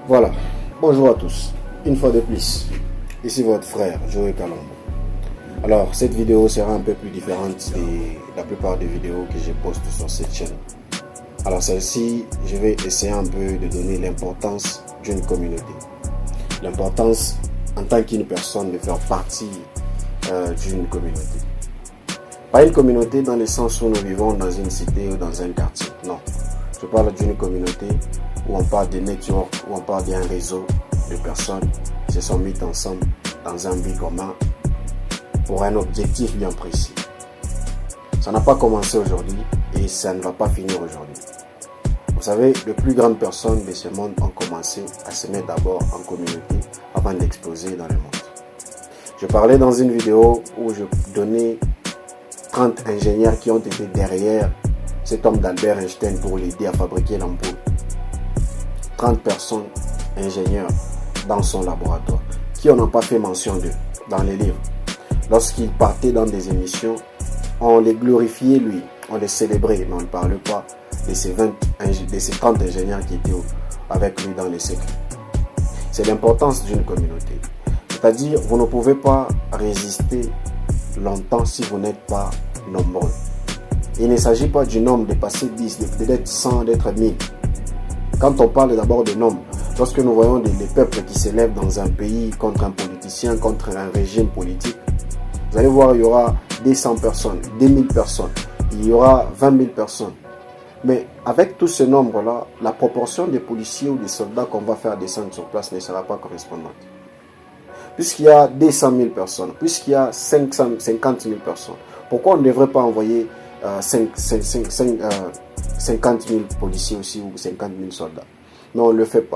Voilà, bonjour à tous, une fois de plus, ici votre frère Joey Kalombo. Alors cette vidéo sera un peu plus différente de la plupart des vidéos que je poste sur cette chaîne. Alors celle-ci, je vais essayer un peu de donner l'importance d'une communauté. L'importance en tant qu'une personne de faire partie d'une communauté. Pas une communauté dans le sens où nous vivons dans une cité ou dans un quartier, non. Je parle d'une communauté où on parle de network, où on parle d'un réseau de personnes qui se sont mises ensemble dans un but commun pour un objectif bien précis. Ça n'a pas commencé aujourd'hui et ça ne va pas finir aujourd'hui. Vous savez, les plus grandes personnes de ce monde ont commencé à se mettre d'abord en communauté avant d'exploser dans le monde. Je parlais dans une vidéo où je donnais 30 ingénieurs qui ont été derrière cet homme d'Albert Einstein pour l'aider à fabriquer l'ampoule. 30 personnes, ingénieurs, dans son laboratoire, qui n'ont pas fait mention d'eux dans les livres. Lorsqu'ils partaient dans des émissions, on les glorifiait lui, on les célébrait, mais on ne parlait pas de ces 30 ingénieurs qui étaient avec lui dans les secrets. C'est l'importance d'une communauté. C'est-à-dire, vous ne pouvez pas résister longtemps si vous n'êtes pas nombreux. Il ne s'agit pas du nombre de passer 10, d'être 100, d'être 1000. Quand on parle d'abord de nombre, lorsque nous voyons des peuples qui s'élèvent dans un pays contre un politicien, contre un régime politique, vous allez voir, il y aura des 100 personnes, des 1000 personnes, il y aura 20 000 personnes. Mais avec tout ce nombre-là, la proportion des policiers ou des soldats qu'on va faire descendre sur place ne sera pas correspondante. Puisqu'il y a 200 000 personnes, puisqu'il y a 50 000 personnes, pourquoi on ne devrait pas envoyer 50 000 policiers aussi ou 50 000 soldats? Mais on ne le fait pas.